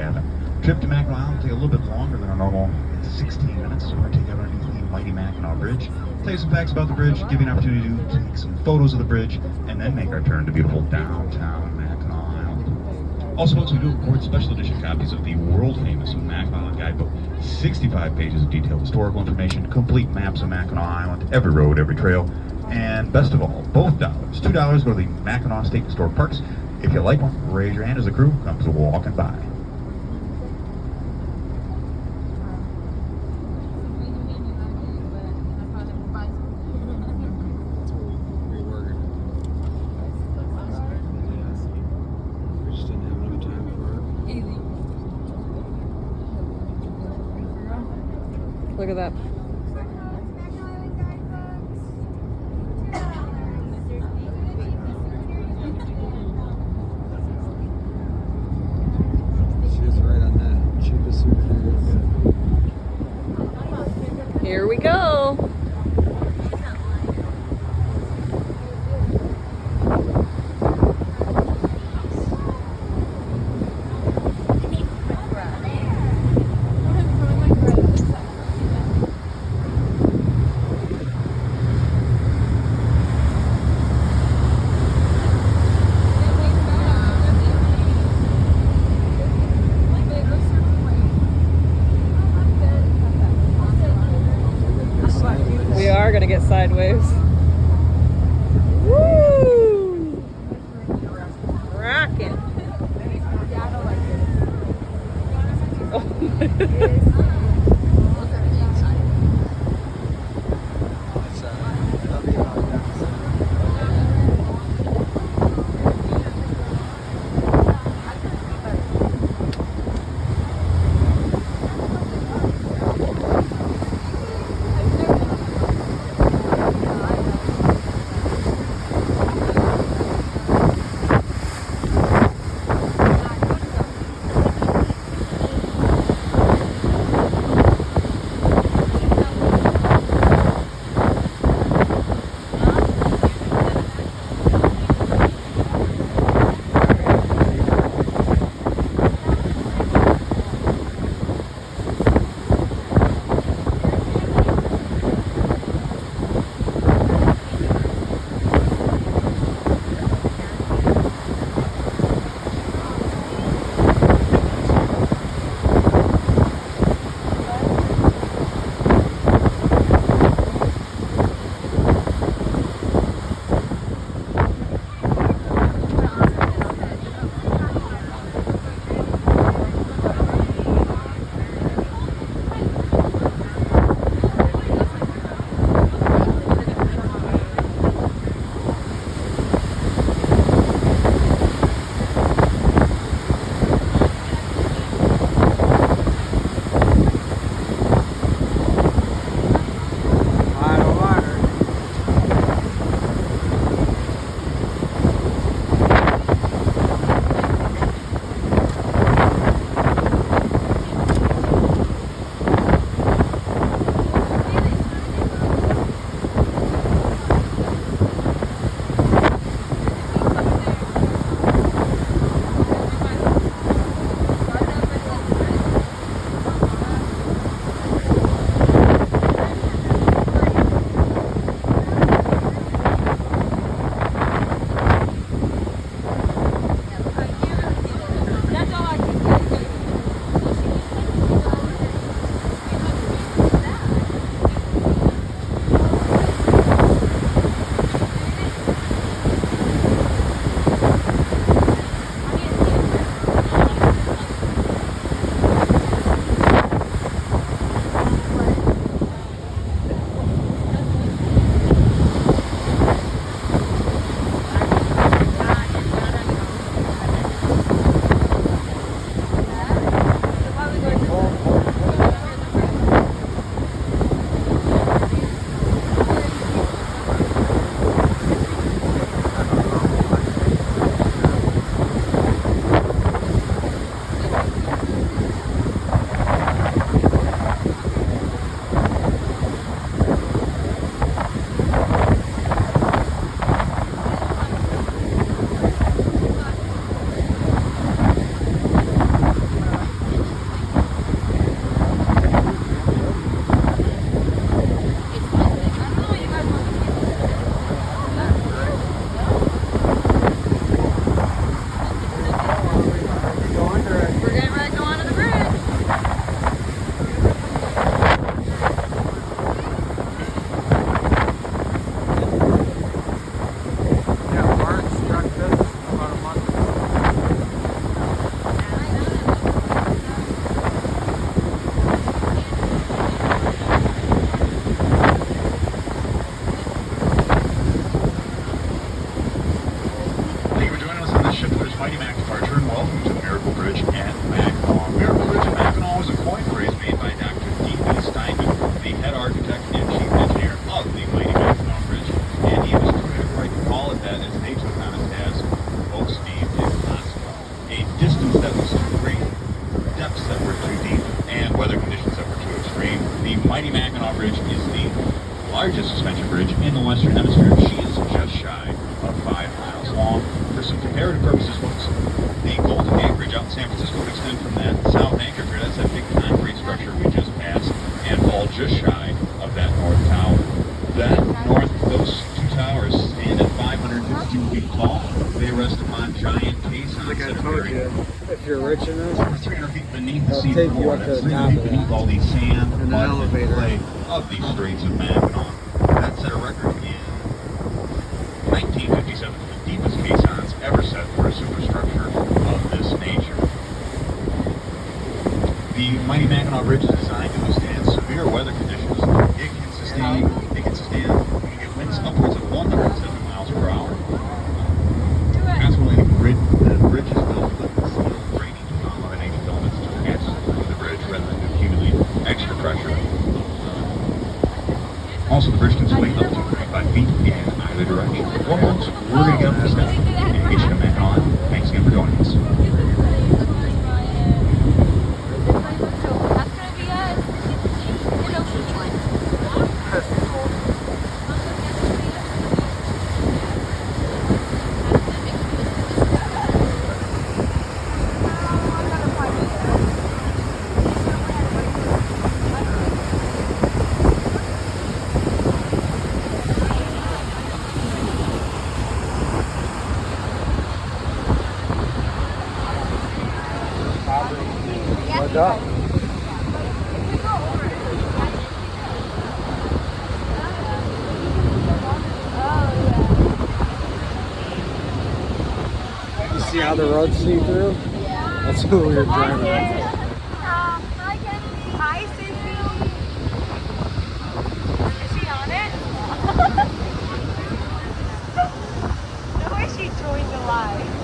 cabin. Trip to Mackinac Island will take a little bit longer than our normal. It's 16 minutes, so we're going to take you underneath the mighty Mackinac Bridge, tell you some facts about the bridge, give you an opportunity to take some photos of the bridge, and then make our turn to beautiful downtown Mackinac Island. Also, folks, we do record special edition copies of the world-famous Mackinac Island Guidebook, 65 pages of detailed historical information, complete maps of Mackinac Island, every road, every trail, and best of all, both dollars. $2 go to the Mackinac State Historic Parks. If you like one, raise your hand as the crew comes walking by. Look at that. She's right on that. Cheapest souvenir. Here we go. We are gonna get sideways. Woo! Rockin'. Oh. largest suspension bridge in the Western Hemisphere. She is just shy of 5 miles long. For some comparative purposes, folks, the Golden Gate Bridge out in San Francisco would extend from that south anchor pier, that's that big concrete structure we just passed, and fall just shy of that north tower. Those two towers stand at 552 feet tall. They rest upon giant caissons. Like I that are told buried you, if you're rich enough, over 300 feet beneath the they'll sea take you floor. up to That's the 300 top feet of beneath that. all these sand, In an mud, and elevator. clay of these Straits of Mackinac. That set a record in 1957 for the deepest caissons ever set for a superstructure of this nature. The mighty Mackinac Bridge is designed to withstand severe weather conditions. It can stand winds upwards of 170 miles per hour. Consequently, the bridge is built with steel drainage combination elements to pass through the bridge rather than to accumulate extra pressure. Also, the bridge can sway up to 35 feet in either direction. Well, folks, we're going to get up the step and get you to Mackinac. Thanks again for joining us. What's up? You see how the roads see through? That's what we were driving on. Hi, Kennedy. Hi, Sissy. Is she on it? No way she joined the live.